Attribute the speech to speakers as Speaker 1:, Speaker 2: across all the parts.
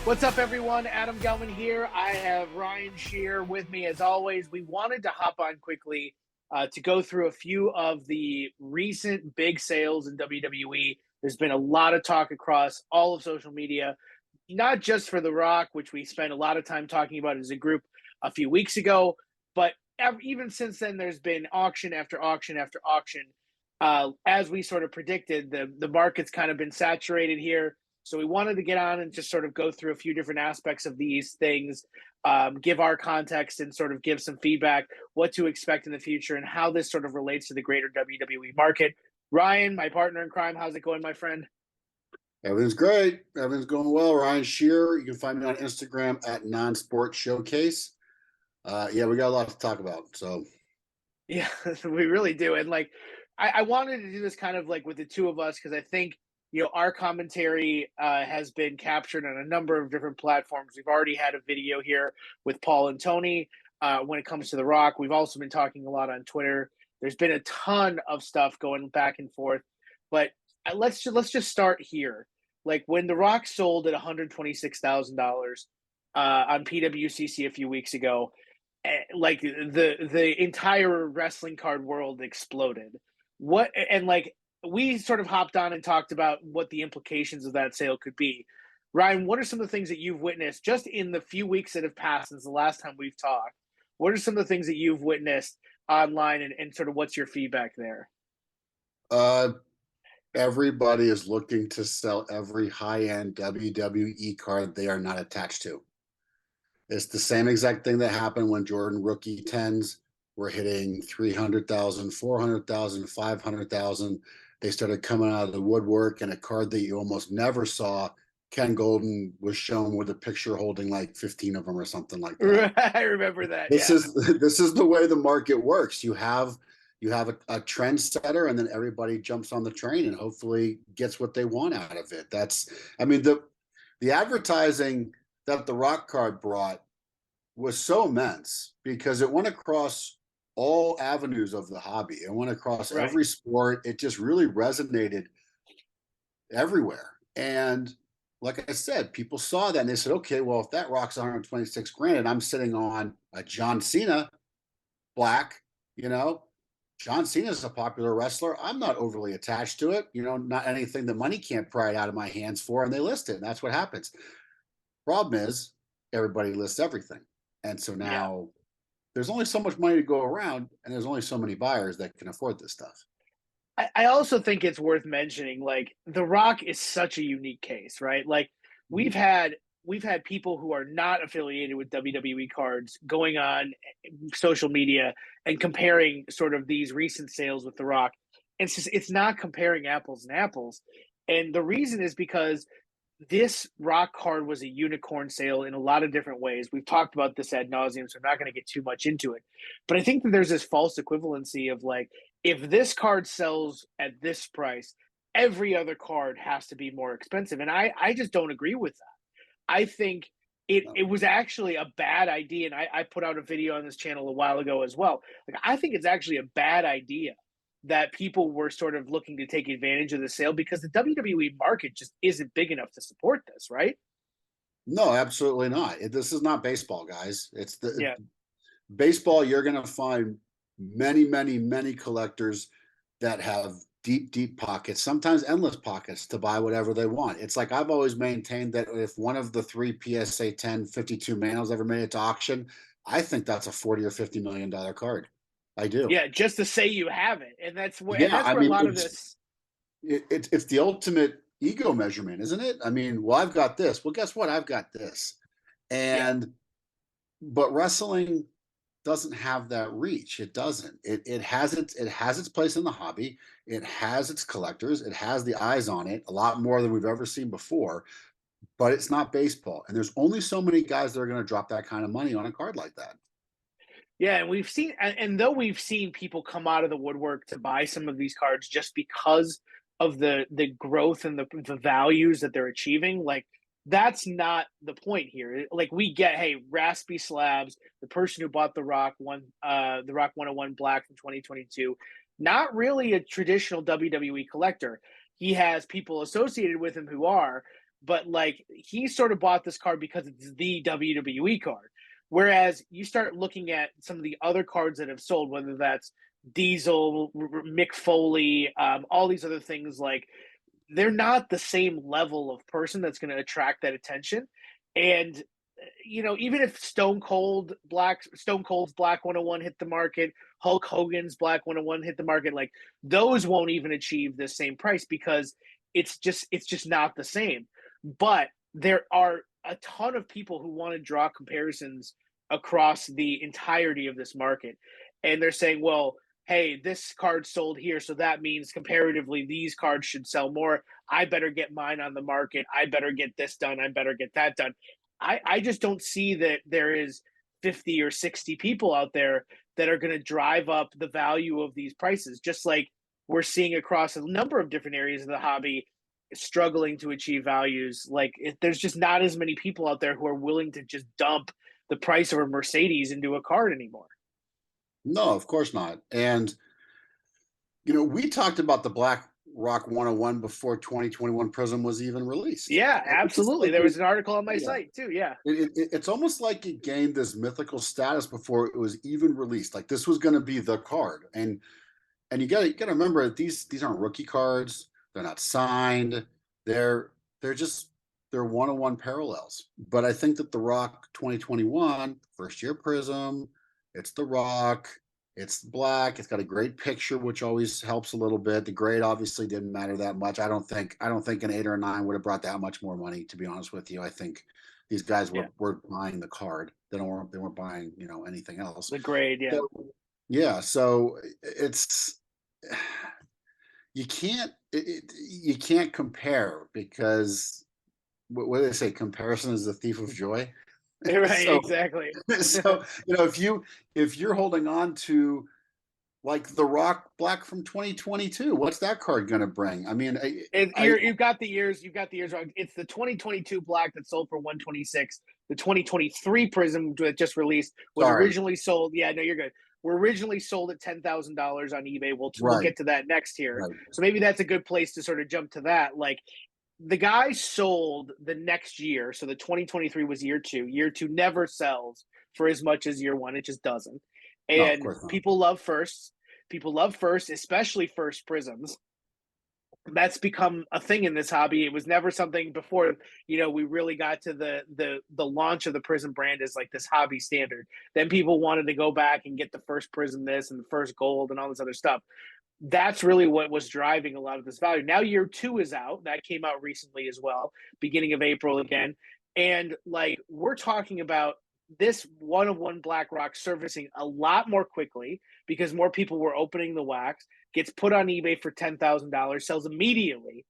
Speaker 1: What's up, everyone? Adam Gelman here. I have Ryan Shear with me as always. We wanted to hop on quickly to go through a few of the recent big sales in WWE. There's been a lot of talk across all of social media, not just for The Rock, which we spent a lot of time talking about as a group a few weeks ago, but even since then, there's been auction after auction after auction. As we sort of predicted, the market's kind of been saturated here. So we wanted to get on and just sort of go through a few different aspects of these things, give our context and sort of give some feedback, what to expect in the future, and how this sort of relates to the greater WWE market. Ryan, my partner in crime, how's it going, my friend?
Speaker 2: Everything's great. Everything's going well. Ryan Shear. You can find me on Instagram at Non-Sport Showcase. Yeah, we got a lot to talk about. So
Speaker 1: Yeah, we really do. And like, I wanted to do this kind of like with the two of us because I think our commentary has been captured on a number of different platforms. We've already had a video here with Paul and Tony when it comes to The Rock. We've also been talking a lot on Twitter. There's been a ton of stuff going back and forth, but let's just start here. Like when The Rock sold at $126,000 on PWCC a few weeks ago, like the entire wrestling card world exploded. What and like we sort of hopped on and talked about what the implications of that sale could be. Ryan, what are some of the things that you've witnessed just in the few weeks that have passed since the last time we've talked? What are some of the things that you've witnessed online and sort of what's your feedback there?
Speaker 2: uh, everybody is looking to sell every high-end WWE card they are not attached to. It's the same exact thing that happened when Jordan rookie 10s were hitting 300,000, 400,000, 500,000. They started coming out of the woodwork, and a card that you almost never saw, Ken Golden, was shown with a picture holding like 15 of them or something like that.
Speaker 1: I remember that.
Speaker 2: This
Speaker 1: Yeah.
Speaker 2: is this is the way the market works. You have a trend setter, and then everybody jumps on the train and hopefully gets what they want out of it. I mean, the advertising that the Rock card brought was so immense because it went across all avenues of the hobby. It went across
Speaker 1: Right.
Speaker 2: every sport. It just really resonated everywhere. And like I said, people saw that and they said, okay, well, if that Rock's 126 grand and I'm sitting on a John Cena Black, you know, John Cena is a popular wrestler. I'm not overly attached to it, not anything that money can't pry it out of my hands for, and they list it. And that's what happens. Problem is, everybody lists everything. And so
Speaker 1: Yeah.
Speaker 2: now there's only so much money to go around, and there's only so many buyers that can afford this stuff.
Speaker 1: I also think it's worth mentioning, like The Rock is such a unique case, right? Like we've
Speaker 2: Mhm.
Speaker 1: had we've had people who are not affiliated with WWE cards going on social media and comparing sort of these recent sales with The Rock. It's not comparing apples and apples. And the reason is because this rock card was a unicorn sale in a lot of different ways. We've talked about this ad nauseum, so I'm not going to get too much into it. But I think that there's this false equivalency of like, if this card sells at this price, every other card has to be more expensive. And I just don't agree with that. I think it
Speaker 2: No.
Speaker 1: was actually a bad idea. And I put out a video on this channel a while ago as well. Like, I think it's actually a bad idea that people were sort of looking to take advantage of the sale because the WWE market just isn't big enough to support this, right?
Speaker 2: No, absolutely not. This is not baseball, guys. It's the
Speaker 1: Yeah.
Speaker 2: baseball. You're going to find many, many, many collectors that have deep, deep pockets, sometimes endless pockets to buy whatever they want. It's like I've always maintained that if one of the three PSA 10 52 manuals ever made it to auction, I think that's a 40 or $50 million card. I do.
Speaker 1: Yeah, just to say you have it. And
Speaker 2: Yeah,
Speaker 1: that's
Speaker 2: I
Speaker 1: where a
Speaker 2: mean,
Speaker 1: lot of this.
Speaker 2: it's the ultimate ego measurement, isn't it? I mean, well, I've got this. Well, guess what? I've got this.
Speaker 1: Yeah.
Speaker 2: And but wrestling doesn't have that reach. It doesn't. It has its place in the hobby. It has its collectors. It has the eyes on it a lot more than we've ever seen before. But it's not baseball, and there's only so many guys that are going to drop that kind of money on a card like that.
Speaker 1: Yeah, and we've seen and though we've seen people come out of the woodwork to buy some of these cards just because of the growth and the values that they're achieving, like that's not the point here. Like we get, hey, raspy slabs, the person who bought the Rock 101 Black from 2022, not really a traditional WWE collector. He has people associated with him who are, but like he sort of bought this card because it's the WWE card. Whereas you start looking at some of the other cards that have sold, whether that's Diesel, Mick Foley, all these other things, like they're not the same level of person that's going to attract that attention. And even if Stone Cold's Black 101 hit the market, Hulk Hogan's Black 101 hit the market, like those won't even achieve the same price because it's just not the same. But there are a ton of people who want to draw comparisons across the entirety of this market. And they're saying, well, hey, this card sold here, so that means comparatively these cards should sell more. I better get mine on the market. I better get this done. I better get that done. I just don't see that there is 50 or 60 people out there that are going to drive up the value of these prices, just like we're seeing across a number of different areas of the hobby struggling to achieve values. Like there's just not as many people out there who are willing to just dump the price of a Mercedes into a card anymore.
Speaker 2: No, of course not. And we talked about the Black Rock 101 before 2021 Prism was even released.
Speaker 1: Yeah,
Speaker 2: It's
Speaker 1: absolutely.
Speaker 2: like
Speaker 1: There was an article on my
Speaker 2: yeah,
Speaker 1: site too. Yeah.
Speaker 2: it's almost like it gained this mythical status before it was even released. Like this was going to be the card, and you got to remember that these aren't rookie cards. They're not signed. They're just they're 101 parallels. But I think that the Rock 2021 first year Prism, it's the Rock. It's black. It's got a great picture, which always helps a little bit. The grade obviously didn't matter that much. I don't think an 8 or a 9 would have brought that much more money, to be honest with you. I think these guys
Speaker 1: Yeah.
Speaker 2: were buying the card. They weren't buying, anything else.
Speaker 1: The grade. Yeah.
Speaker 2: So yeah, so it's you can't compare because what do they say? Comparison is the thief of joy.
Speaker 1: Right.
Speaker 2: So
Speaker 1: Exactly.
Speaker 2: so if you're holding on to like the Rock Black from 2022, what's that card going to bring? I mean,
Speaker 1: You've got the years. You've got the years wrong. It's the 2022 Black that sold for 126. The 2023 Prism that just released was
Speaker 2: sorry,
Speaker 1: originally sold. Yeah, no, you're good. Were originally sold at $10,000 on eBay. We'll
Speaker 2: right,
Speaker 1: get to that next here.
Speaker 2: right.
Speaker 1: So maybe that's a good place to sort of jump to that. Like the guy sold the next year. So the 2023 was year two. Year two never sells for as much as year one. It just doesn't.
Speaker 2: No, of
Speaker 1: And
Speaker 2: course not.
Speaker 1: people love firsts. People love first, especially first prisms. That's become a thing in this hobby. It was never something before, we really got to the launch of the Prizm brand as like this hobby standard. Then people wanted to go back and get the first Prizm this and the first gold and all this other stuff. That's really what was driving a lot of this value. Now year two is out. That came out recently as well, beginning of April again. And like we're talking about this one of one Black Rock surfacing a lot more quickly because more people were opening the wax, gets put on eBay for $10,000, sells immediately,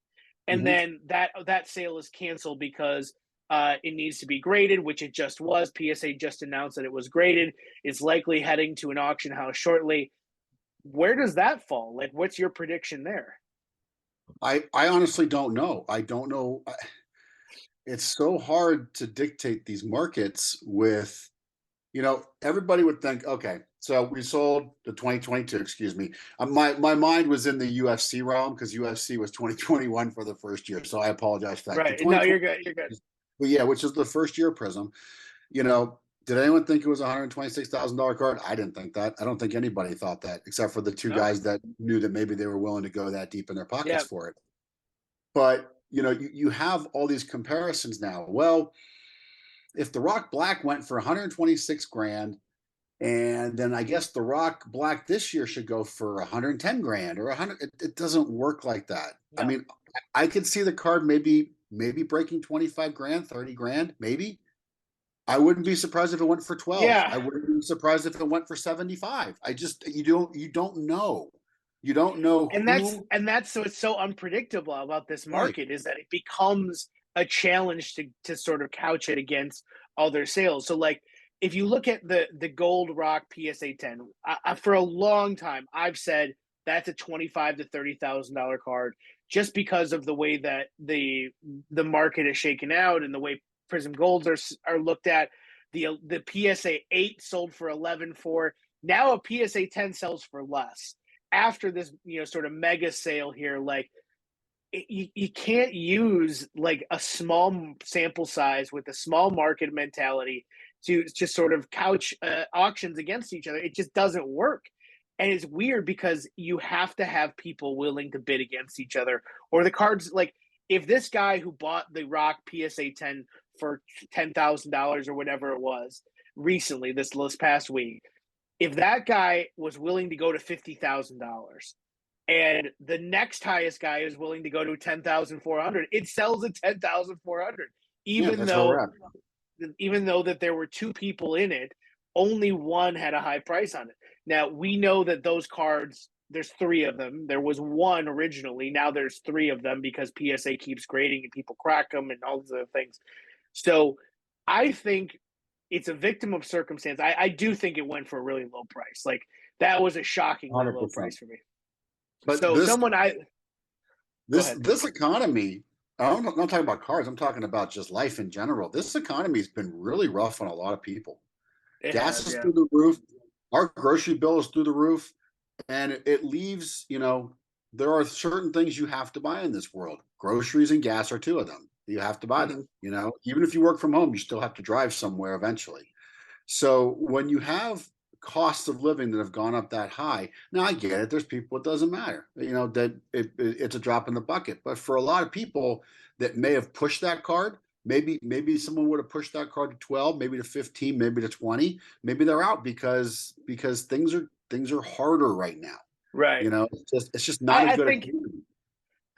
Speaker 1: and
Speaker 2: Hmm.
Speaker 1: then that sale is canceled because it needs to be graded, which it just was. PSA just announced that it was graded. It's likely heading to an auction house shortly. Where does that fall? Like, what's your prediction there?
Speaker 2: I honestly don't know. I don't know. It's so hard to dictate these markets with, everybody would think, okay, so we sold the 2022, excuse me. My mind was in the UFC realm because UFC was 2021 for the first year. So I apologize for that. The
Speaker 1: Right. No,
Speaker 2: 2020,
Speaker 1: you're good. You're good.
Speaker 2: but yeah, which is the first year Prism. Did anyone think it was a $126,000 card? I didn't think that. I don't think anybody thought that, except for the two
Speaker 1: No.
Speaker 2: guys that knew that maybe they were willing to go that deep in their pockets
Speaker 1: Yeah.
Speaker 2: for it. But you have all these comparisons now. Well, if the Rock Black went for 126 grand, and then I guess the Rock Black this year should go for 110 grand or 100. It doesn't work like that. I
Speaker 1: No.
Speaker 2: mean, I could see the card maybe breaking 25 grand, 30 grand, maybe. I wouldn't be surprised if it went for 12.
Speaker 1: Yeah.
Speaker 2: I wouldn't be surprised if it went for 75. You don't know. You don't know
Speaker 1: and that's
Speaker 2: who.
Speaker 1: and that's so it's so unpredictable about this
Speaker 2: Right.
Speaker 1: market is that it becomes a challenge to sort of couch it against other sales. So like if you look at the Gold Rock PSA 10, for a long time I've said that's a 25 to $30,000 card just because of the way that the market is shaken out and the way Prism Golds are looked at. The PSA 8 sold for 11.4. Now a PSA 10 sells for less after this, sort of mega sale here. Like you can't use like a small sample size with a small market mentality to just sort of couch auctions against each other. It just doesn't work. And it's weird because you have to have people willing to bid against each other, or the cards like if this guy who bought the Rock PSA 10 for $10,000 or whatever it was recently, this past week, if that guy was willing to go to $50,000 and the next highest guy is willing to go to 10,400, it sells at 10,400,
Speaker 2: Yeah,
Speaker 1: even
Speaker 2: that's where we're
Speaker 1: though
Speaker 2: at.
Speaker 1: that there were two people in it, only one had a high price on it. Now we know that those cards, there's three of them. There was one originally. Now there's three of them because PSA keeps grading and people crack them and all these other things. So I think it's a victim of circumstance. I do think it went for a really low price. Like that was a shockingly low
Speaker 2: 100%.
Speaker 1: price for me.
Speaker 2: But
Speaker 1: So someone I go ahead.
Speaker 2: this economy, I'm not talking about cars, I'm talking about just life in general. This economy's been really rough on a lot of people.
Speaker 1: It
Speaker 2: Gas
Speaker 1: has,
Speaker 2: is
Speaker 1: yeah.
Speaker 2: through the roof. Our grocery bill is through the roof. And it leaves, there are certain things you have to buy in this world. Groceries and gas are two of them. You have to buy
Speaker 1: Mm-hmm.
Speaker 2: them. Even if you work from home, you still have to drive somewhere eventually. So when you have costs of living that have gone up that high, now I get it. There's people it doesn't matter, that it's a drop in the bucket. But for a lot of people that may have pushed that card, maybe someone would have pushed that card to 12, maybe to 15, maybe to 20. Maybe they're out because things are harder right now.
Speaker 1: Right.
Speaker 2: It's just not
Speaker 1: I,
Speaker 2: as
Speaker 1: I
Speaker 2: good a
Speaker 1: think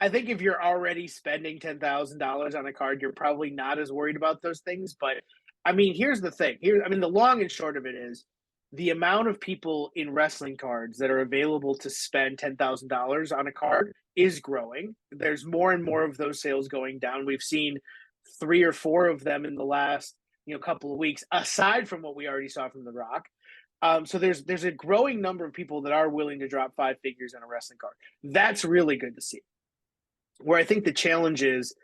Speaker 1: I think if you're already spending $10,000 on a card, you're probably not as worried about those things. But I mean, here's the thing. The long and short of it is the amount of people in wrestling cards that are available to spend $10,000 on a card is growing. There's more and more of those sales going down. We've seen three or four of them in the last couple of weeks, aside from what we already saw from The Rock. So there's a growing number of people that are willing to drop five figures on a wrestling card. That's really good to see. Where I think the challenge is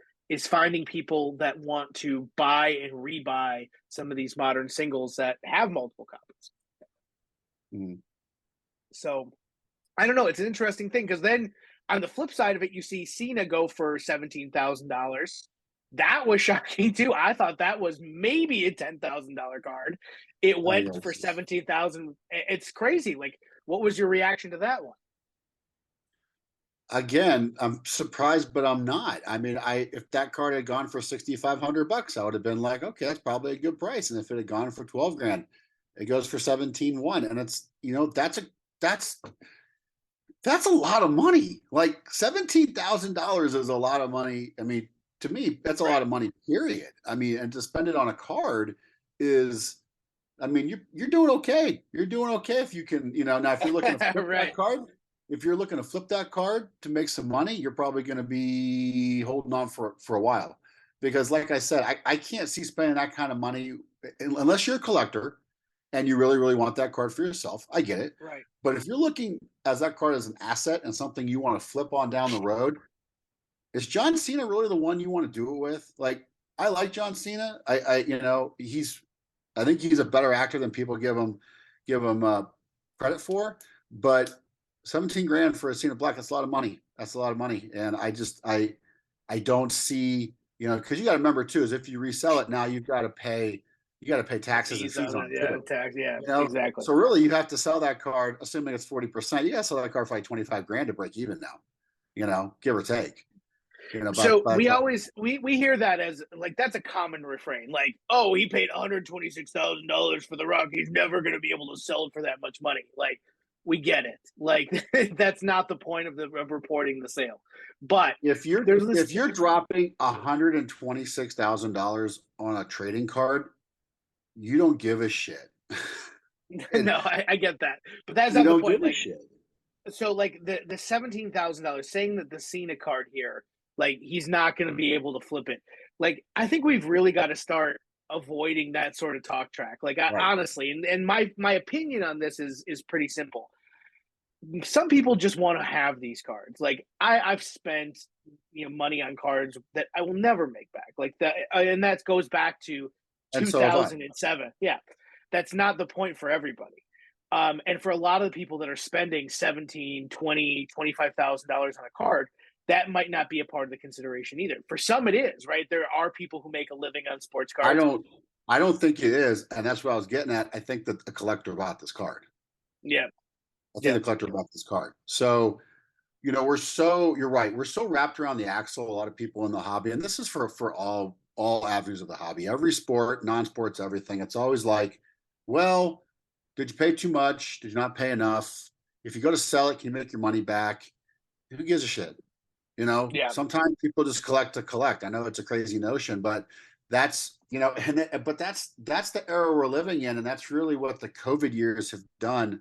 Speaker 1: finding people that want to buy and rebuy some of these modern singles that have multiple copies.
Speaker 2: Mm.
Speaker 1: So I don't know. It's an interesting thing because then on the flip side of it, you see Cena go for $17,000. That was shocking too. I thought that was maybe a $10,000 card. It
Speaker 2: Oh,
Speaker 1: went for
Speaker 2: yes.
Speaker 1: 17,000. It's crazy. Like, what was your reaction to that one?
Speaker 2: Again, I'm surprised, but I'm not. I mean, if that card had gone for $6,500, I would have been like, okay, that's probably a good price. And if it had gone for 12 grand, it goes for 17.1. And it's, that's that's a lot of money. Like $17,000 is a lot of money. I mean, to me, that's a lot
Speaker 1: Right.
Speaker 2: of money, period. I mean, and to spend it on a card is, I mean, you're doing okay. You're doing okay if you can, now if you're looking to flip that
Speaker 1: Right.
Speaker 2: card, if you're looking to flip that card to make some money, you're probably going to be holding on for a while. Because like I said, I can't see spending that kind of money unless you're a collector and you really, really want that card for yourself. I get it.
Speaker 1: Right.
Speaker 2: But if you're looking as that card as an asset and something you want to flip on down the road, is John Cena really the one you want to do it with? Like, I like John Cena. I think he's a better actor than people give him credit for. But 17 grand for a Cena Black, that's a lot of money. That's a lot of money. And I don't see, because you got to remember too, is if you resell it now, you got to pay
Speaker 1: The
Speaker 2: taxes and
Speaker 1: fees
Speaker 2: fees
Speaker 1: on
Speaker 2: on
Speaker 1: it.
Speaker 2: it
Speaker 1: Yeah.
Speaker 2: too.
Speaker 1: Tax. Yeah.
Speaker 2: You know,
Speaker 1: Exactly.
Speaker 2: so really you have to sell that card, assuming it's 40%. You got to sell that card for like 25 grand to break even now, give or take.
Speaker 1: So
Speaker 2: By the
Speaker 1: we
Speaker 2: time.
Speaker 1: always we hear that as like that's a common refrain. Like, oh, he paid $126,000 for the Rock. He's never going to be able to sell it for that much money. Like, we get it. Like, that's not the point of reporting the sale. But
Speaker 2: If you're
Speaker 1: there's this.
Speaker 2: if you're dropping $126,000 on a trading card, you don't give a shit. And
Speaker 1: No, I get that, but that's
Speaker 2: you
Speaker 1: not the
Speaker 2: don't
Speaker 1: point.
Speaker 2: give a
Speaker 1: Like,
Speaker 2: shit.
Speaker 1: so like the $17,000 saying that the Cena card here, like he's not going to be able to flip it. Like I think we've really got to start avoiding that sort of talk track. Like
Speaker 2: Right.
Speaker 1: honestly, and my opinion on this is pretty simple. Some people just want to have these cards. Like I've spent money on cards that I will never make back. Like that, and that goes back to
Speaker 2: And so have I.
Speaker 1: 2007. Yeah, that's not the point for everybody. And for a lot of the people that are spending 17, 20, $25,000 on a card, that might not be a part of the consideration either. For some, it is, right? There are people who make a living on sports
Speaker 2: I
Speaker 1: cards.
Speaker 2: don't I don't think it is, and that's what I was getting at. I think that the collector bought this card.
Speaker 1: Yeah,
Speaker 2: I think
Speaker 1: yeah,
Speaker 2: the collector bought this card. So, you're right. We're so wrapped around the axle, a lot of people in the hobby, and this is for all avenues of the hobby, every sport, non-sports, everything. It's always like, well, did you pay too much? Did you not pay enough? If you go to sell it, can you make your money back? Who gives a shit?
Speaker 1: yeah,
Speaker 2: Sometimes people just collect to collect. I know it's a crazy notion, but but that's the era we're living in, and that's really what the COVID years have done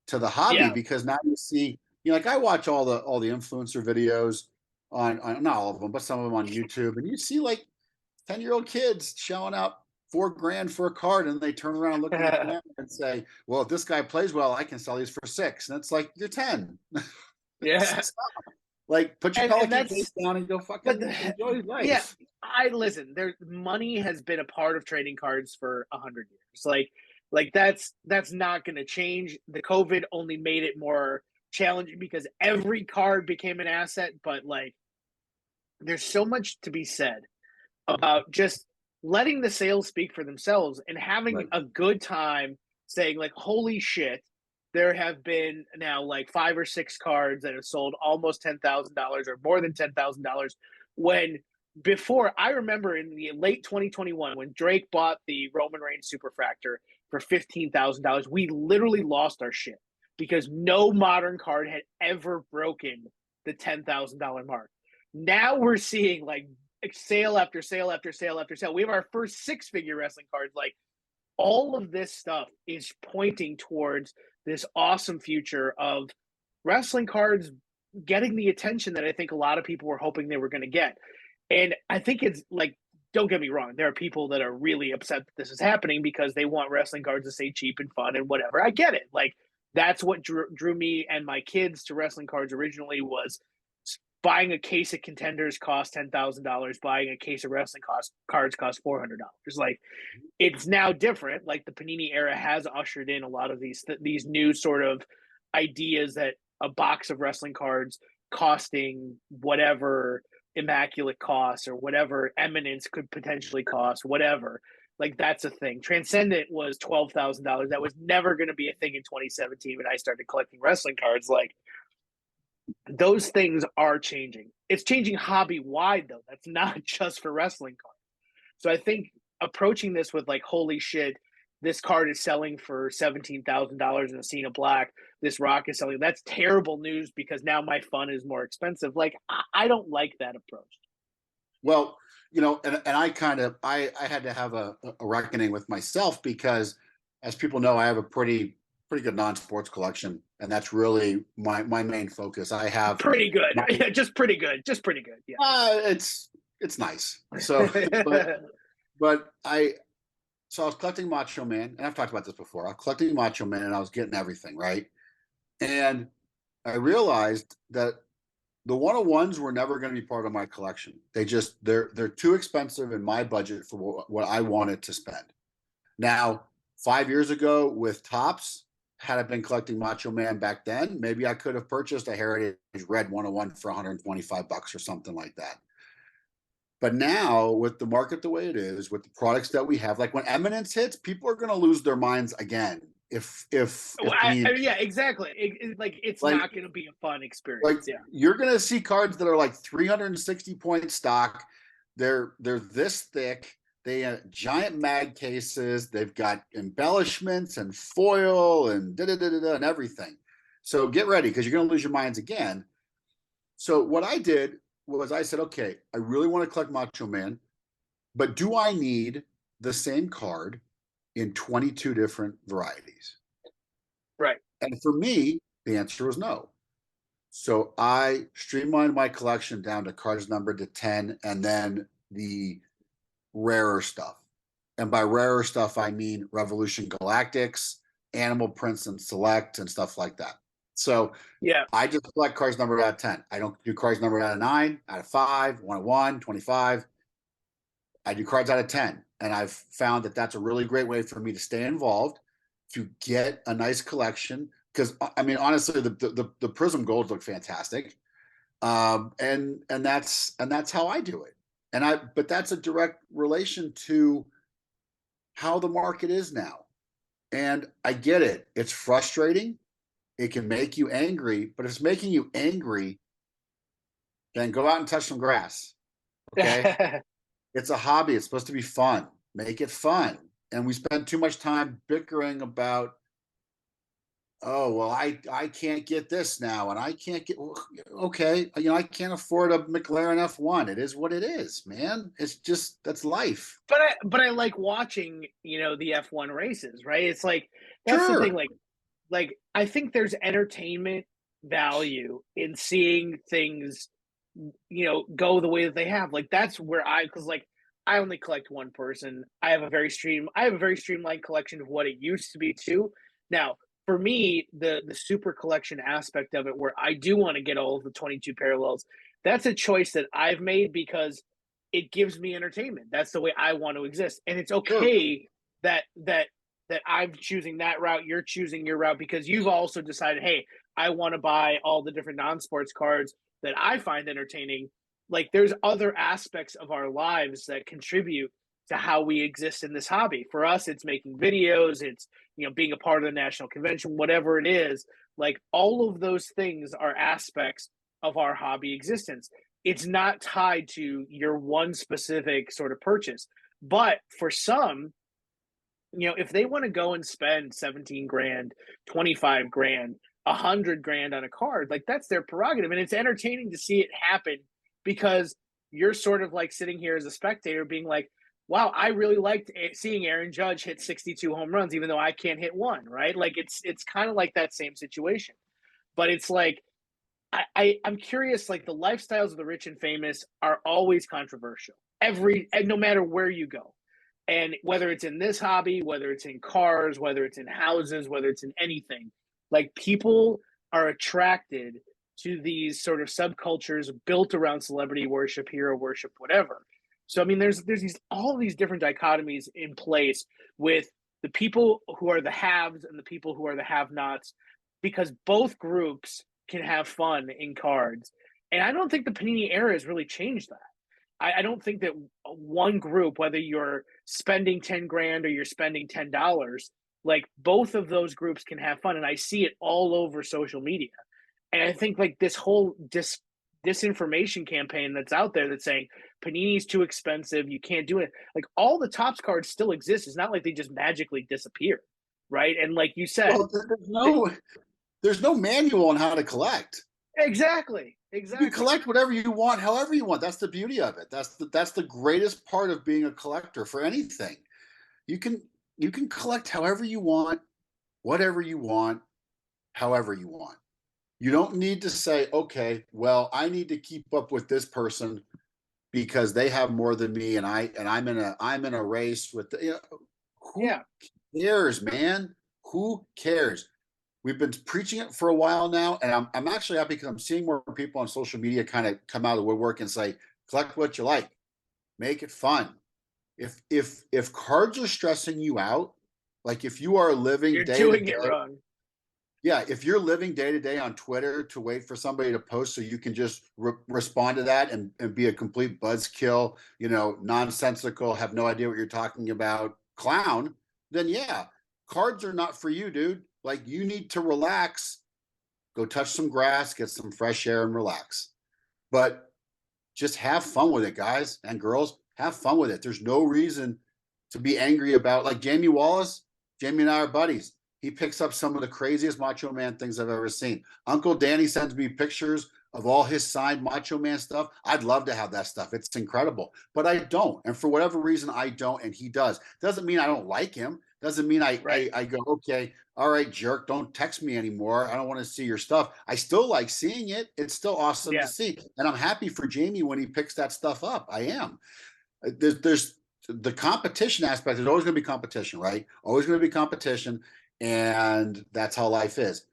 Speaker 2: to the hobby,
Speaker 1: yeah.
Speaker 2: because now you see, like I watch all the influencer videos on not all of them, but some of them on YouTube, and you see like 10-year-old kids showing up $4,000 for a card, and they turn around and look in the camera and say, well, if this guy plays well, I can sell these for 6. And it's like, you're 10.
Speaker 1: Yeah,
Speaker 2: Like, put your
Speaker 1: and
Speaker 2: Pelican
Speaker 1: that's
Speaker 2: case down and go
Speaker 1: but
Speaker 2: fucking enjoy
Speaker 1: yeah.
Speaker 2: life.
Speaker 1: I listen. There, money has been a part of trading cards for 100 years. Like that's not going to change. The COVID only made it more challenging because every card became an asset. But like, there's so much to be said about just letting the sales speak for themselves and having
Speaker 2: Right.
Speaker 1: a good time saying like, holy shit, there have been now like 5 or 6 cards that have sold almost $10,000 or more than $10,000 when before I remember in the late 2021 when Drake bought the Roman Reigns Superfractor for $15,000, we literally lost our shit because no modern card had ever broken the $10,000 mark. Now we're seeing like sale after sale after sale after sale. We have our first 6-figure wrestling cards. Like all of this stuff is pointing towards this awesome future of wrestling cards getting the attention that I think a lot of people were hoping they were going to get. And I think it's like, don't get me wrong, there are people that are really upset that this is happening because they want wrestling cards to stay cheap and fun and whatever. I get it. Like that's what drew me and my kids to wrestling cards originally was buying a case of contenders cost $10,000, buying a case of wrestling cards cost $400. Like it's now different. Like the Panini era has ushered in a lot of these new sort of ideas that a box of wrestling cards costing whatever immaculate costs or whatever eminence could potentially cost, whatever. Like that's a thing. Transcendent was $12,000. That was never going to be a thing in 2017 when I started collecting wrestling cards. Like those things are changing. It's changing hobby wide though. That's not just for wrestling cards. So I think approaching this with like, holy shit, this card is selling for $17,000 in a Cena Black. This rock is selling. That's terrible news because now my fun is more expensive. Like I don't like that approach.
Speaker 2: Well, and I had to have a reckoning with myself, because as people know, I have a pretty good non-sports collection, and that's really my main focus. I have
Speaker 1: Pretty good.
Speaker 2: my
Speaker 1: Yeah, just pretty good. Just pretty good. Yeah.
Speaker 2: it's nice. So, but I was collecting Macho Man, and I've talked about this before. I was collecting Macho Man, and I was getting everything right, and I realized that the 101s were never going to be part of my collection. They're too expensive in my budget for what I wanted to spend. Now, 5 years ago with Topps, had I been collecting Macho Man back then, maybe I could have purchased a Heritage Red 101 for $125 or something like that. But now, with the market the way it is, with the products that we have, like when Eminence hits, people are going to lose their minds again.
Speaker 1: Well,
Speaker 2: I mean,
Speaker 1: yeah, exactly. Like it's
Speaker 2: like
Speaker 1: not going to be a fun
Speaker 2: like
Speaker 1: experience. Yeah.
Speaker 2: you're going to see cards that are like 360 point stock. They're this thick. They have giant mag cases. They've got embellishments and foil and da da da da and everything. So get ready, because you're going to lose your minds again. So what I did was I said, okay, I really want to collect Macho Man, but do I need the same card in 22 different varieties?
Speaker 1: Right.
Speaker 2: And for me, the answer was no. So I streamlined my collection down to cards numbered to 10, and then the rarer stuff. And by rarer stuff, I mean Revolution Galactics, Animal Prints and Select, and stuff like that. So
Speaker 1: Yeah.
Speaker 2: I just collect cards numbered out of 10. I don't do cards numbered out of 9, out of 5, 101, 25. I do cards out of 10. And I've found that that's a really great way for me to stay involved, to get a nice collection. Because, I mean, honestly, the Prizm Golds look fantastic. And that's how I do it. But that's a direct relation to how the market is now. And I get it. It's frustrating. It can make you angry, but if it's making you angry, then go out and touch some grass. Okay. It's a hobby. It's supposed to be fun. Make it fun. And we spend too much time bickering about, oh, well, I can't get this now, and I can't get, okay, I can't afford a McLaren F1. It is what it is, man. It's just, that's life.
Speaker 1: But I like watching, the F1 races, right? It's like that's the thing,
Speaker 2: Sure.
Speaker 1: like I think there's entertainment value in seeing things, go the way that they have. Like that's where because like I only collect one person. I have a very streamlined collection of what it used to be too. Now, for me, the super collection aspect of it, where I do want to get all of the 22 parallels, that's a choice that I've made because it gives me entertainment. That's the way I want to exist, and it's
Speaker 2: Sure.
Speaker 1: okay that I'm choosing that route, you're choosing your route because you've also decided, hey, I want to buy all the different non-sports cards that I find entertaining. Like there's other aspects of our lives that contribute to how we exist in this hobby. For us, it's making videos, it's being a part of the national convention, whatever it is. Like all of those things are aspects of our hobby existence. It's not tied to your one specific sort of purchase. But for some, if they want to go and spend 17 grand, 25 grand, 100 grand on a card, like that's their prerogative. And it's entertaining to see it happen because you're sort of like sitting here as a spectator being like, wow, I really liked seeing Aaron Judge hit 62 home runs, even though I can't hit one, right? Like it's kind of like that same situation. But it's like, I'm curious, like the lifestyles of the rich and famous are always controversial. And no matter where you go. And whether it's in this hobby, whether it's in cars, whether it's in houses, whether it's in anything, like people are attracted to these sort of subcultures built around celebrity worship, hero worship, whatever. So I mean, there's these all these different dichotomies in place with the people who are the haves and the people who are the have-nots, because both groups can have fun in cards. And I don't think the Panini era has really changed that. I don't think that one group, whether you're spending 10 grand or you're spending $10, like both of those groups can have fun. And I see it all over social media. And I think like this whole disinformation campaign that's out there that's saying Panini's too expensive, you can't do it. Like all the Topps cards still exist. It's not like they just magically disappear, right? And like you said,
Speaker 2: Well, there's no manual on how to collect.
Speaker 1: exactly,
Speaker 2: You can
Speaker 1: exactly.
Speaker 2: collect whatever you want, however you want. That's the beauty of it. That's the greatest part of being a collector for anything. You can you can collect however you want, whatever you want, however you want. You don't need to say, okay, well, I need to keep up with this person because they have more than me, and I'm in a race with who
Speaker 1: Yeah,
Speaker 2: cares, man? Who cares? We've been preaching it for a while now, and I'm actually happy because I'm seeing more people on social media kind of come out of the woodwork and say, collect what you like, make it fun. If cards are stressing you out, like if you are living
Speaker 1: you're
Speaker 2: day to
Speaker 1: doing it
Speaker 2: day,
Speaker 1: wrong.
Speaker 2: yeah, if you're living day to day on Twitter to wait for somebody to post so you can just respond to that and be a complete buzzkill, nonsensical, have no idea what you're talking about, clown, then yeah, cards are not for you, dude. Like you need to relax, go touch some grass, get some fresh air, and relax. But just have fun with it, guys and girls. Have fun with it. There's no reason to be angry about, like Jamie Wallace. Jamie and I are buddies. He picks up some of the craziest Macho Man things I've ever seen. Uncle Danny sends me pictures of all his signed Macho Man stuff. I'd love to have that stuff. It's incredible. But I don't. And for whatever reason, I don't. And he does. Doesn't mean I don't like him. Doesn't mean
Speaker 1: Right.
Speaker 2: I go, okay, all right, jerk, don't text me anymore. I don't want to see your stuff. I still like seeing it. It's still awesome to
Speaker 1: Yeah.
Speaker 2: see. And I'm happy for Jamie when he picks that stuff up. I am. There's the competition aspect. There's always going to be competition, right? Always going to be competition, and that's how life is.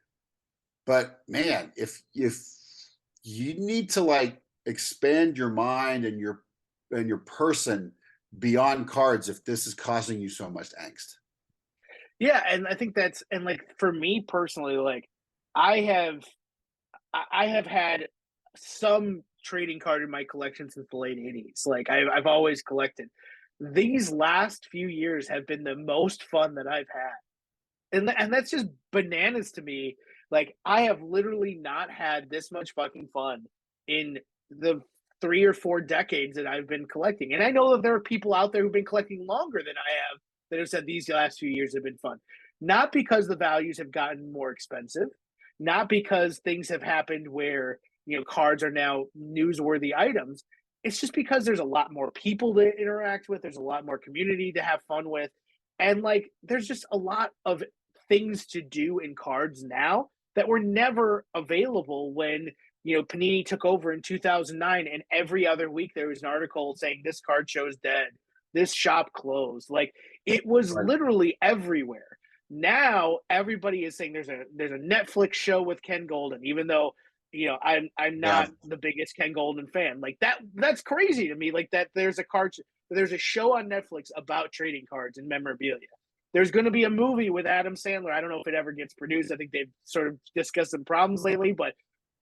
Speaker 2: But man, if you need to like expand your mind and your person beyond cards, if this is causing you so much angst.
Speaker 1: Yeah, and I think that's and like for me personally, like I have I have had some trading card in my collection since the late 80s. Like I've always collected. These last few years have been the most fun that I've had. And that's just bananas to me. Like I have literally not had this much fucking fun in the 3 or 4 decades that I've been collecting. And I know that there are people out there who've been collecting longer than I have that have said these last few years have been fun. Not because the values have gotten more expensive, not because things have happened where, cards are now newsworthy items. It's just because there's a lot more people to interact with, there's a lot more community to have fun with. And like there's just a lot of things to do in cards now that were never available when Panini took over in 2009, and every other week there was an article saying this card show's dead, this shop closed. Like it was
Speaker 2: Right.
Speaker 1: literally everywhere. Now everybody is saying there's a Netflix show with Ken Golden, even though I'm
Speaker 2: Yeah.
Speaker 1: not the biggest Ken Golden fan. Like that's crazy to me. Like that there's a show on Netflix about trading cards and memorabilia. There's going to be a movie with Adam Sandler. I don't know if it ever gets produced. I think they've sort of discussed some problems lately, but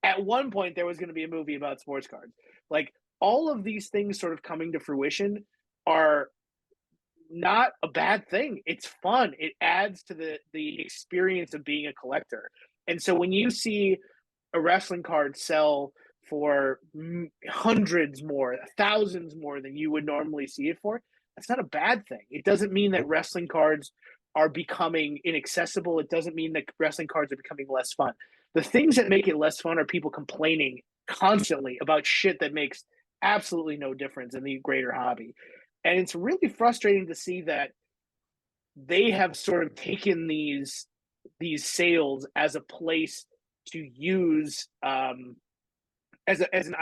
Speaker 1: at one point there was going to be a movie about sports cards. Like all of these things sort of coming to fruition are not a bad thing. It's fun. It adds to the experience of being a collector. And so when you see a wrestling card sell for hundreds more, thousands more than you would normally see it for, that's not a bad thing. It doesn't mean that wrestling cards are becoming inaccessible. It doesn't mean that wrestling cards are becoming less fun. The things that make it less fun are people complaining constantly about shit that makes absolutely no difference in the greater hobby. And it's really frustrating to see that they have sort of taken these sales as a place to use as an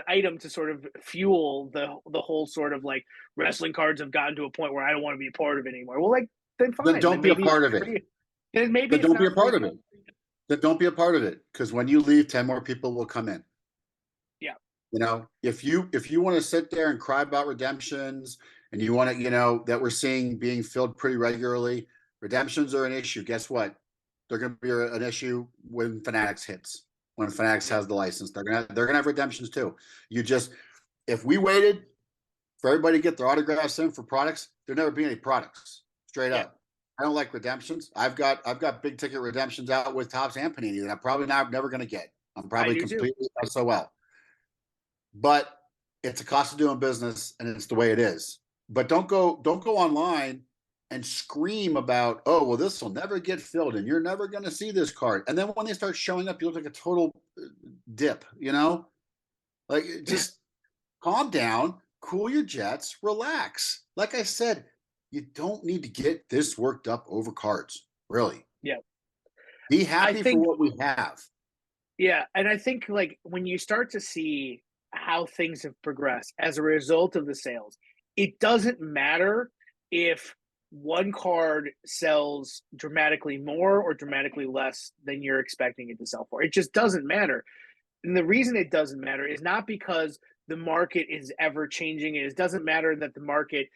Speaker 1: item to sort of fuel the whole sort of like wrestling cards have gotten to a point where I don't want to be a part of it anymore. Well, like then
Speaker 2: Then
Speaker 1: fine,
Speaker 2: don't be a part of it.
Speaker 1: then maybe
Speaker 2: Then
Speaker 1: it's
Speaker 2: don't be a
Speaker 1: not for
Speaker 2: part of
Speaker 1: you.
Speaker 2: it. Then don't be a part of it. Because when you leave, 10 more people will come in.
Speaker 1: Yeah,
Speaker 2: If you want to sit there and cry about redemptions and you want to, that we're seeing being filled pretty regularly, redemptions are an issue. Guess what? They're going to be an issue when Fanatics hits. When Fanatics
Speaker 1: yeah,
Speaker 2: has the license, they're gonna have redemptions too. If we waited for everybody to get their autographs in for products, there'd never be any products. Straight
Speaker 1: yeah.
Speaker 2: up. I don't like redemptions. I've got big ticket redemptions out with Topps and Panini that I'm probably never going to get. I'm
Speaker 1: I
Speaker 2: probably
Speaker 1: do too.
Speaker 2: completely SOL. But it's a cost of doing business, and it's the way it is. But don't go online and scream about, oh well, this will never get filled, and you're never going to see this card. And then when they start showing up, you look like a total dip. Like just calm down, cool your jets, relax. Like I said, you don't need to get this worked up over cards. Really,
Speaker 1: Yeah,
Speaker 2: be
Speaker 1: I
Speaker 2: happy for
Speaker 1: think.
Speaker 2: what we have.
Speaker 1: Yeah, and I think like when you start to see how things have progressed as a result of the sales, it doesn't matter if one card sells dramatically more or dramatically less than you're expecting it to sell for. It just doesn't matter. And the reason it doesn't matter is not because the market is ever changing. It doesn't matter that the market,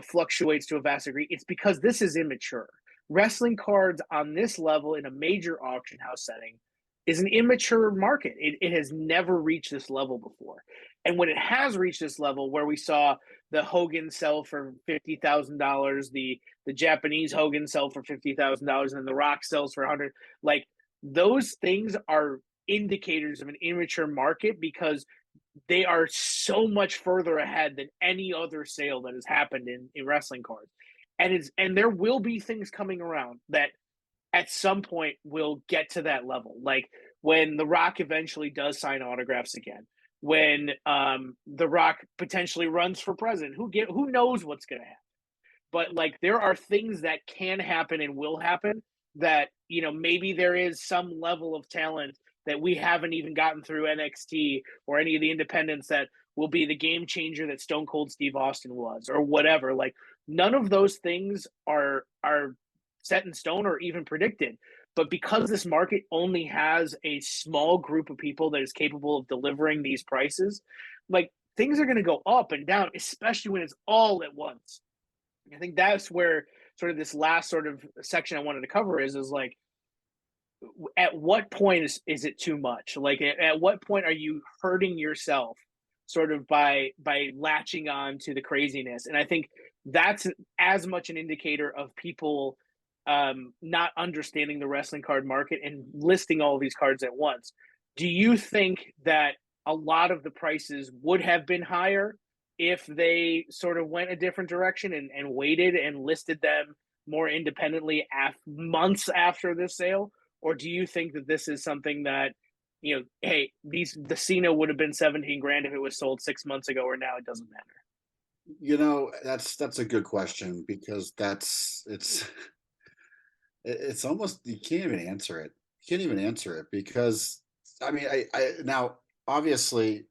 Speaker 1: fluctuates to a vast degree. It's because this is immature. Wrestling cards on this level in a major auction house setting is an immature market. It has never reached this level before. And when it has reached this level where we saw the Hogan sell for $50,000, the Japanese Hogan sell for $50,000, and the Rock sells for 100, like those things are indicators of an immature market because they are so much further ahead than any other sale that has happened in wrestling cards. And there will be things coming around that at some point will get to that level. Like when The Rock eventually does sign autographs again, when The Rock potentially runs for president, who knows what's going to happen? But like there are things that can happen and will happen that maybe there is some level of talent that we haven't even gotten through NXT or any of the independents that will be the game changer that Stone Cold Steve Austin was or whatever. Like none of those things are set in stone or even predicted. But because this market only has a small group of people that is capable of delivering these prices, like things are going to go up and down, especially when it's all at once. I think that's where sort of this last sort of section I wanted to cover is like at what point is it too much? Like at what point are you hurting yourself sort of by latching on to the craziness? And I think that's as much an indicator of people not understanding the wrestling card market and listing all of these cards at once. Do you think that a lot of the prices would have been higher if they sort of went a different direction and waited and listed them more independently months after this sale? Or do you think that this is something that, hey, the Cena would have been 17 grand if it was sold 6 months ago, or now it doesn't matter?
Speaker 2: That's a good question because it's almost you can't even answer it. You can't even answer it because I mean I now obviously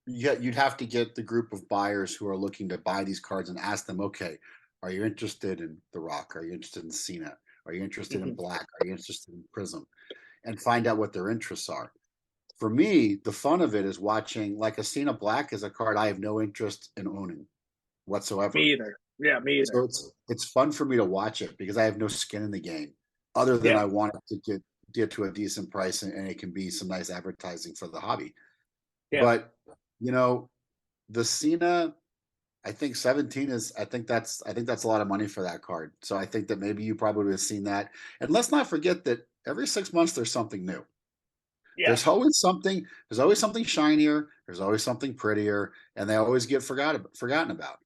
Speaker 2: you'd have to get the group of buyers who are looking to buy these cards and ask them, okay, are you interested in The Rock? Are you interested in Cena? Are you interested in
Speaker 1: Mm-hmm.
Speaker 2: Black? Are you interested in Prism? And find out what their interests are. For me, the fun of it is watching like a Cena Black is a card I have no interest in owning whatsoever.
Speaker 1: Me either. Yeah, me either.
Speaker 2: So it's fun for me to watch it because I have no skin in the game, other than
Speaker 1: Yeah,
Speaker 2: I want it to get to a decent price and it can be some nice advertising for the hobby.
Speaker 1: yeah.
Speaker 2: But you know, the Cena, I think 17 is I think that's a lot of money for that card. So I think that maybe you probably would have seen that. And let's not forget that every 6 months there's something new.
Speaker 1: Yeah.
Speaker 2: There's always something shinier, there's always something prettier, and they always get forgotten about.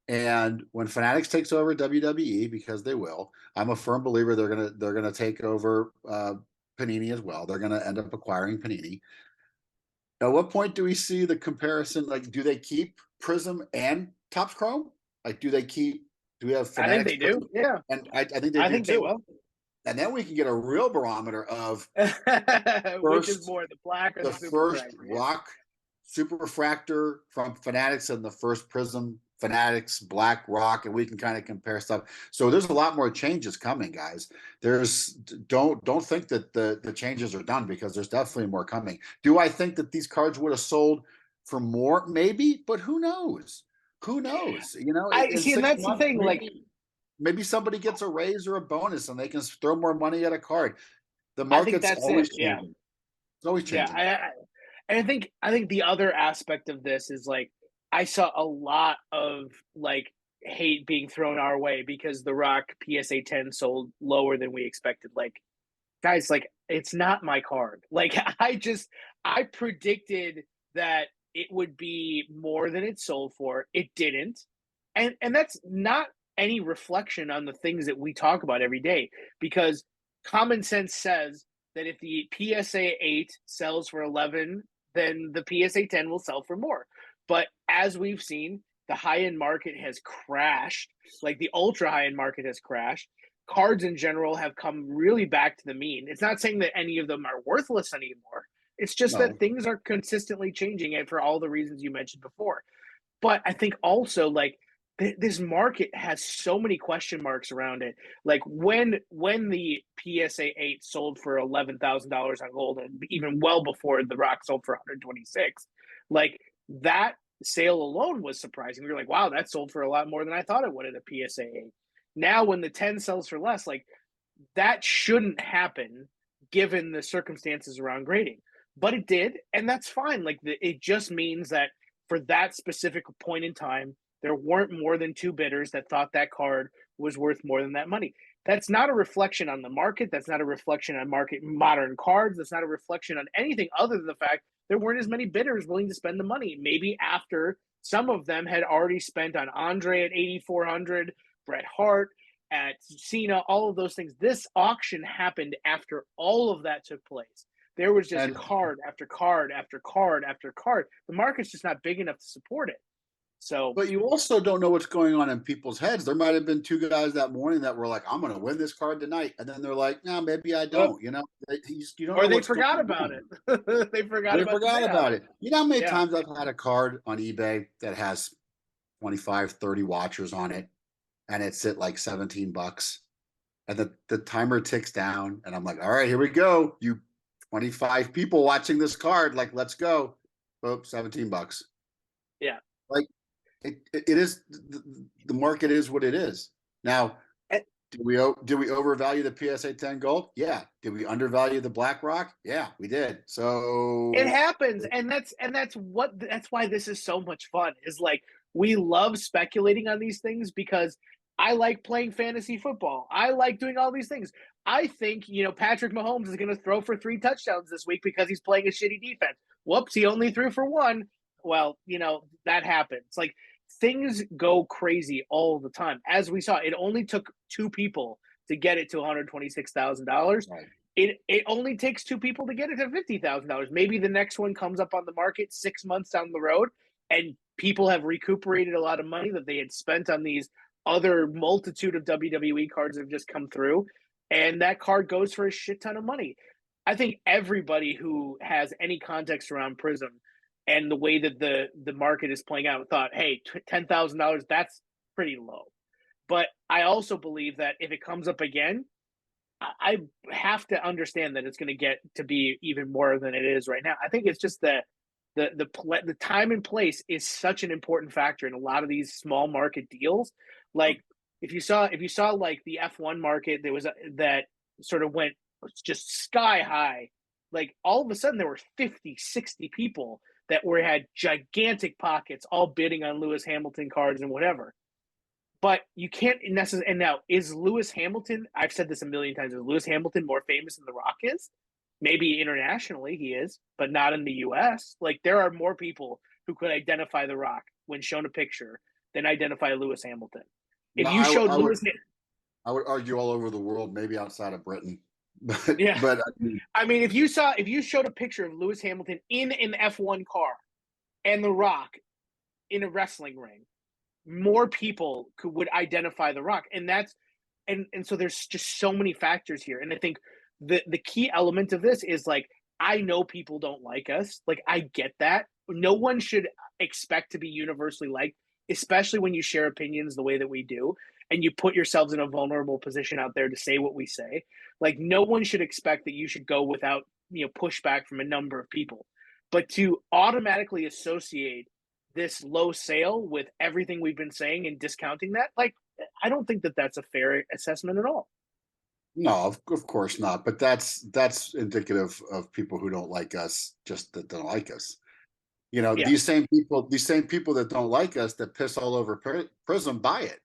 Speaker 2: And when Fanatics takes over WWE, because they will, I'm a firm believer they're gonna take over Panini as well. They're gonna end up acquiring Panini. At what point do we see the comparison? Like, do they keep Prism and Topps Chrome? Like, do we have
Speaker 1: I think
Speaker 2: Fanatics
Speaker 1: they do.
Speaker 2: Prism?
Speaker 1: Yeah,
Speaker 2: And I think they
Speaker 1: I
Speaker 2: do
Speaker 1: think they
Speaker 2: too.
Speaker 1: will.
Speaker 2: And then we can get a real barometer of
Speaker 1: Which is
Speaker 2: first
Speaker 1: more, the black or
Speaker 2: the
Speaker 1: the super
Speaker 2: first
Speaker 1: fractor? Yeah.
Speaker 2: rock super refractor from Fanatics and the first Prism Fanatics Black Rock, and we can kind of compare stuff. So there's a lot more changes coming, guys. There's don't think that the changes are done because there's definitely more coming. Do I think that these cards would have sold for more? Maybe, but who knows? Who knows?
Speaker 1: I
Speaker 2: In
Speaker 1: see, and
Speaker 2: six
Speaker 1: that's the
Speaker 2: months,
Speaker 1: thing. Like,
Speaker 2: maybe somebody gets a raise or a bonus and they can throw more money at a card. The
Speaker 1: I think
Speaker 2: market's
Speaker 1: that's it.
Speaker 2: always
Speaker 1: Yeah,
Speaker 2: changing. It's always
Speaker 1: yeah.
Speaker 2: changing.
Speaker 1: And I think the other aspect of this is like I saw a lot of like hate being thrown our way because the Rock PSA 10 sold lower than we expected. Like, guys, like it's not my card. Like I predicted that it would be more than it sold for. It didn't. And that's not any reflection on the things that we talk about every day, because common sense says that if the PSA 8 sells for 11, then the PSA 10 will sell for more. But as we've seen, the high end market has crashed, like the ultra high end market has crashed. Cards in general have come really back to the mean. It's not saying that any of them are worthless anymore. It's just that
Speaker 2: No,
Speaker 1: things are consistently changing, and for all the reasons you mentioned before. But I think also like this market has so many question marks around it. Like when the PSA 8 sold for $11,000 on gold, and even well before the Rock sold for 126, like that sale alone was surprising. We were like, wow, that sold for a lot more than I thought it would at a PSA 8. Now when the 10 sells for less, like that shouldn't happen given the circumstances around grading. But it did, and that's fine. Like it just means that for that specific point in time, there weren't more than two bidders that thought that card was worth more than that money. That's not a reflection on the market. That's not a reflection on market modern cards. That's not a reflection on anything other than the fact there weren't as many bidders willing to spend the money. Maybe after some of them had already spent on Andre at 8,400, Bret Hart at Cena, all of those things. This auction happened after all of that took place. There was just
Speaker 2: and
Speaker 1: card after card after card after card. The market's just not big enough to support it. So
Speaker 2: but you also don't know what's going on in people's heads. There might have been two guys that morning that were like, "I'm going to win this card tonight," and then they're like, "No, maybe I
Speaker 1: uh,
Speaker 2: don't." You don't
Speaker 1: or
Speaker 2: know
Speaker 1: they
Speaker 2: what's going
Speaker 1: forgot about
Speaker 2: on.
Speaker 1: it. They forgot
Speaker 2: They
Speaker 1: about the
Speaker 2: forgot
Speaker 1: bid on
Speaker 2: about
Speaker 1: it.
Speaker 2: it. You know how many
Speaker 1: Yeah.
Speaker 2: times I've had a card on eBay that has 25, 30 watchers on it, and it's at like 17 bucks, and the timer ticks down, and I'm like, "All right, here we go. You 25 people watching this card, like, let's go." Oh, 17 bucks.
Speaker 1: Yeah.
Speaker 2: Like it is the market is what it is now. Did we overvalue the PSA 10 gold? Yeah. Did we undervalue the Black Rock? Yeah, we did.
Speaker 1: It
Speaker 2: So
Speaker 1: happens, and that's why this is so much fun. Is like we love speculating on these things because I like playing fantasy football. I like doing all these things. I think Patrick Mahomes is going to throw for 3 touchdowns this week because he's playing a shitty defense. Whoops, he only threw for one. Well, that happens. Like things go crazy all the time. As we saw, it only took 2 people to get it to $126,000.
Speaker 2: right.
Speaker 1: It only takes 2 people to get it to $50,000. Maybe the next one comes up on the market 6 months down the road, and people have recuperated a lot of money that they had spent on these other multitude of WWE cards that have just come through, and that card goes for a shit ton of money. I think everybody who has any context around Prizm and the way that the market is playing out thought, hey, $10,000, that's pretty low. But I also believe that if it comes up again, I have to understand that it's going to get to be even more than it is right now. I think it's just that the time and place is such an important factor in a lot of these small market deals. Like if you saw like the F1 market, there was that sort of went just sky high. Like all of a sudden there were 50, 60 people that had gigantic pockets all bidding on Lewis Hamilton cards and whatever. But you can't necessarily. And now, is Lewis Hamilton? I've said this a million times. Is Lewis Hamilton more famous than The Rock is? Maybe internationally he is, but not in the U.S. Like there are more people who could identify The Rock when shown a picture than identify Lewis Hamilton. If
Speaker 2: No,
Speaker 1: you showed Lewis,
Speaker 2: I would argue all over the world, maybe outside of Britain. But
Speaker 1: yeah,
Speaker 2: but
Speaker 1: I mean, if you showed a picture of Lewis Hamilton in an F1 car and The Rock in a wrestling ring, more people would identify The Rock, and that's and so there's just so many factors here, and I think the key element of this is like I know people don't like us, like I get that. No one should expect to be universally liked, especially when you share opinions the way that we do, and you put yourselves in a vulnerable position out there to say what we say. Like no one should expect that you should go without pushback from a number of people, but to automatically associate this low sale with everything we've been saying and discounting that, like, I don't think that that's a fair assessment at all.
Speaker 2: no, of course not. But that's indicative of people who don't like us, just that don't like us.
Speaker 1: Yeah.
Speaker 2: These same people that don't like us that piss all over Prism buy it.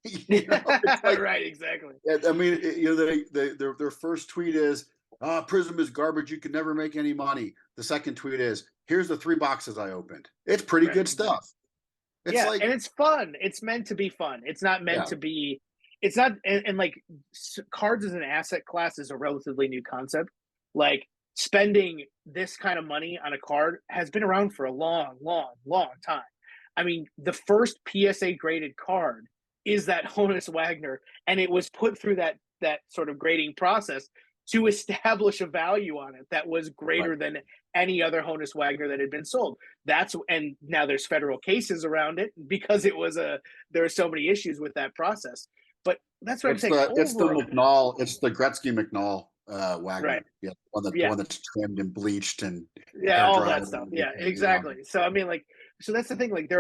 Speaker 2: It's like,
Speaker 1: Right, exactly.
Speaker 2: I mean, their first tweet is, Prism is garbage. You can never make any money. The second tweet is, here's the 3 boxes I opened. It's pretty
Speaker 1: Right,
Speaker 2: good
Speaker 1: exactly.
Speaker 2: stuff. It's
Speaker 1: Yeah,
Speaker 2: like,
Speaker 1: and it's fun. It's meant to be fun. It's not meant
Speaker 2: yeah,
Speaker 1: to be. It's not, and like cards as an asset class is a relatively new concept. Like spending this kind of money on a card has been around for a long, long, long time. I mean, the first PSA graded card is that Honus Wagner, and it was put through that sort of grading process to establish a value on it that was
Speaker 2: right.
Speaker 1: greater than any other Honus Wagner that had been sold. And now there's federal cases around it because there are so many issues with that process. But that's what I'm
Speaker 2: It's
Speaker 1: saying.
Speaker 2: the
Speaker 1: Overall,
Speaker 2: McNall, it's the Gretzky McNall
Speaker 1: right?
Speaker 2: Wagner. Yeah, the
Speaker 1: Yeah,
Speaker 2: one that's trimmed and bleached and
Speaker 1: yeah,
Speaker 2: air
Speaker 1: all
Speaker 2: dried
Speaker 1: that
Speaker 2: and
Speaker 1: stuff. Yeah,
Speaker 2: everything.
Speaker 1: exactly. So I mean, like, so that's the thing. Like,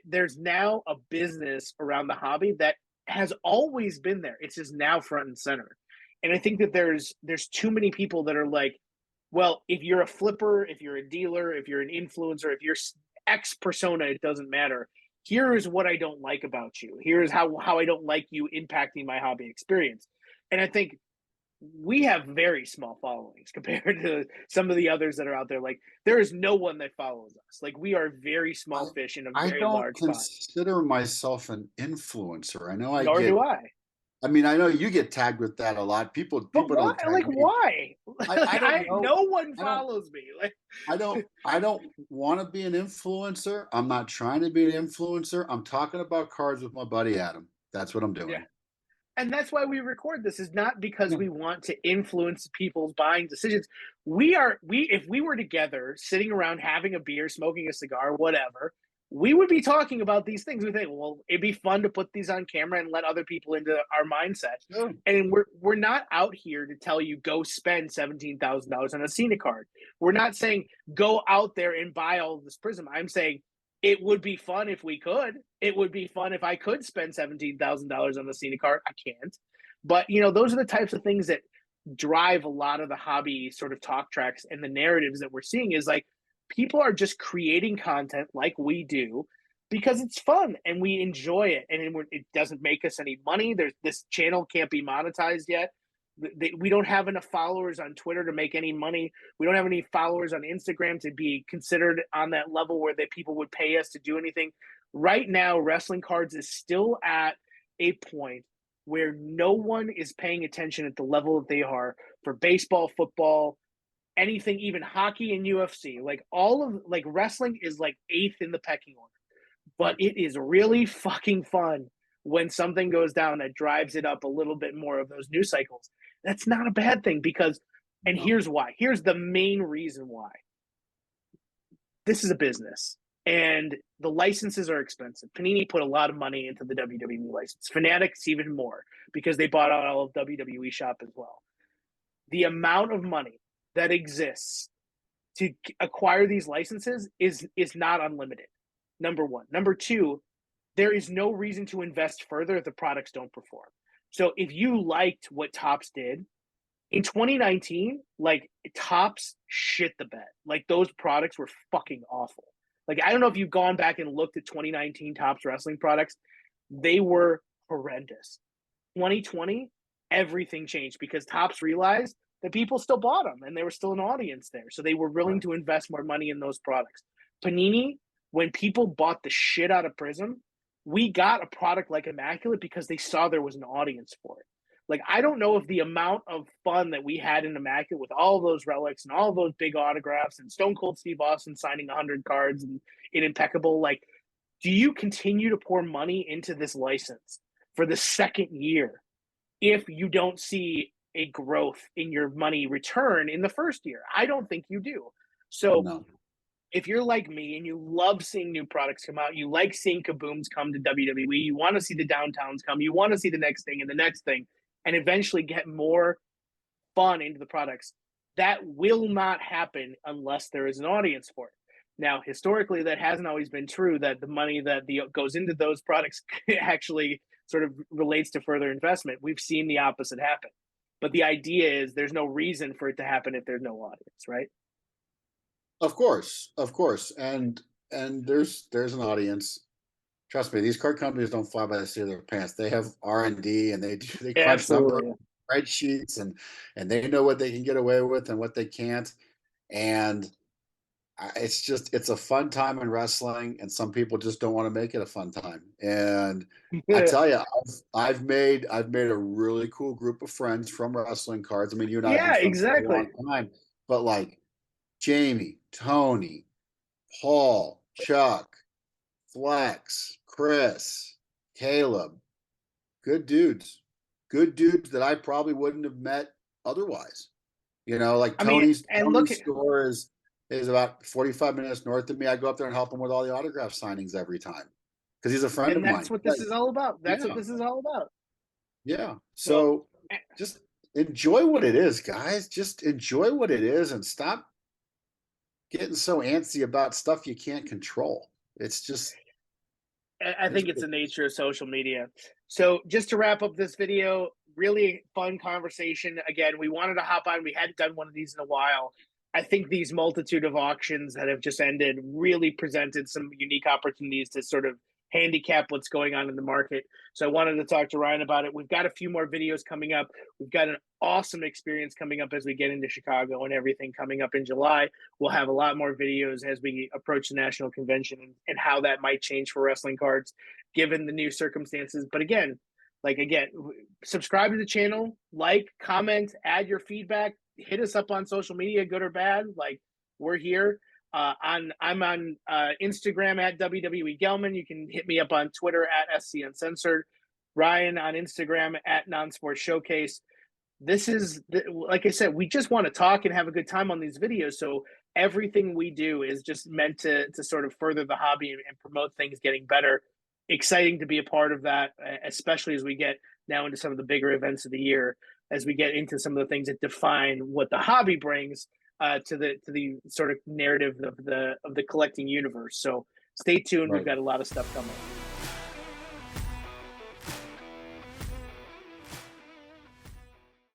Speaker 1: there's now a business around the hobby that has always been there. It's just now front and center. And I think that there's too many people that are like, well, if you're a flipper, if you're a dealer, if you're an influencer, if you're X persona, it doesn't matter. Here is what I don't like about you. Here is how I don't like you impacting my hobby experience. And I think we have very small followings compared to some of the others that are out there. Like there is no one that follows us. Like we are very
Speaker 2: I
Speaker 1: small fish in a
Speaker 2: I
Speaker 1: very
Speaker 2: don't
Speaker 1: large pond.
Speaker 2: consider myself an influencer. I know I
Speaker 1: Nor do
Speaker 2: get.
Speaker 1: I.
Speaker 2: I mean, I know you get tagged with that a lot. People
Speaker 1: But
Speaker 2: people
Speaker 1: why?
Speaker 2: don't tag
Speaker 1: Like
Speaker 2: me.
Speaker 1: why?
Speaker 2: I don't know.
Speaker 1: No one
Speaker 2: I don't
Speaker 1: follows me. Like
Speaker 2: I don't want to be an influencer. I'm not trying to be an influencer. I'm talking about cards with my buddy Adam. That's what I'm
Speaker 1: yeah.
Speaker 2: doing.
Speaker 1: And that's why we record this is not because
Speaker 2: Yeah.
Speaker 1: we want to influence people's buying decisions. We if we were together sitting around having a beer, smoking a cigar, whatever, we would be talking about these things. We think, well, it'd be fun to put these on camera and let other people into our mindset.
Speaker 2: Sure.
Speaker 1: And we're not out here to tell you go spend $17,000 on a Cena card. We're not saying go out there and buy all this Prism. I'm saying it would be fun if we could. It would be fun if I could spend $17,000 on the Cena card. I can't, But those are the types of things that drive a lot of the hobby sort of talk tracks and the narratives that we're seeing is like people are just creating content like we do because it's fun and we enjoy it, and it doesn't make us any money. This channel can't be monetized yet. We don't have enough followers on Twitter to make any money. We don't have any followers on Instagram to be considered on that level where that people would pay us to do anything. Right now, wrestling cards is still at a point where no one is paying attention at the level that they are for baseball, football, anything, even hockey and UFC. Like all of like wrestling is like eighth in the pecking order. But it is really fucking fun when something goes down that drives it up a little bit more of those news cycles. That's not a bad thing because, and here's why. Here's the main reason why. This is a business and the licenses are expensive. Panini put a lot of money into the WWE license. Fanatics even more because they bought out all of WWE Shop as well. The amount of money that exists to acquire these licenses is not unlimited. Number one. Number two, there is no reason to invest further if the products don't perform. So if you liked what Topps did in 2019, like Topps shit the bed. Like those products were fucking awful. Like I don't know if you've gone back and looked at 2019 Topps wrestling products, they were horrendous. 2020, everything changed because Topps realized that people still bought them and there was still an audience there. So they were willing to invest more money in those products. Panini, when people bought the shit out of Prizm, we got a product like Immaculate because they saw there was an audience for it. Like, I don't know if the amount of fun that we had in Immaculate with all those relics and all those big autographs and Stone Cold Steve Austin signing 100 cards and in Impeccable, like, do you continue to pour money into this license for the second year if you don't see a growth in your money return in the first year? I don't think you do. So if you're like me and you love seeing new products come out, you like seeing kabooms come to WWE, you want to see the downtowns come, you want to see the next thing and the next thing, and eventually get more fun into the products, that will not happen unless there is an audience for it. Now, historically, that hasn't always been true, that the money that goes into those products actually sort of relates to further investment. We've seen the opposite happen. But the idea is there's no reason for it to happen if there's no audience, right?
Speaker 2: Of course, and there's an audience. Trust me, these card companies don't fly by the seat of their pants. They have R&D and they crunch numbers,
Speaker 1: Absolutely.
Speaker 2: spreadsheets, and they know what they can get away with and what they can't. And it's a fun time in wrestling, and some people just don't want to make it a fun time. And I tell you, I've made a really cool group of friends from wrestling cards. I mean, you and I have been
Speaker 1: Yeah,
Speaker 2: friends for a
Speaker 1: exactly.
Speaker 2: long time, but like Jamie, Tony, Paul, Chuck, Flex, Chris, Caleb, good dudes. Good dudes that I probably wouldn't have met otherwise. Like
Speaker 1: I mean, and look
Speaker 2: Tony's
Speaker 1: at,
Speaker 2: store is about 45 minutes north of me. I go up there and help him with all the autograph signings every time because he's a friend
Speaker 1: and
Speaker 2: of
Speaker 1: that's
Speaker 2: mine.
Speaker 1: what this is all about. That's what
Speaker 2: Yeah,
Speaker 1: this is all about.
Speaker 2: yeah.
Speaker 1: So,
Speaker 2: So just enjoy what it is, guys. Just enjoy what it is and stop getting so antsy about stuff you can't control. It's just
Speaker 1: I think it's the nature of social media. So just to wrap up this video, really fun conversation. Again, we wanted to hop on. We hadn't done one of these in a while. I think these multitude of auctions that have just ended really presented some unique opportunities to sort of handicap what's going on in the market. So I wanted to talk to Ryan about it. We've got a few more videos coming up. We've got an awesome experience coming up as we get into Chicago and everything coming up in July. We'll have a lot more videos as we approach the national convention and how that might change for wrestling cards given the new circumstances. But again, subscribe to the channel, like, comment, add your feedback, hit us up on social media, good or bad. Like, we're here. I'm on Instagram at WWE Gelman. You can hit me up on Twitter at SC Uncensored. Ryan on Instagram at Non-Sport Showcase. This is, like I said, we just want to talk and have a good time on these videos. So everything we do is just meant to sort of further the hobby and promote things getting better. Exciting to be a part of that, especially as we get now into some of the bigger events of the year, as we get into some of the things that define what the hobby brings to the sort of narrative of the collecting universe. So stay tuned.
Speaker 2: right.
Speaker 1: We've got a lot of stuff coming.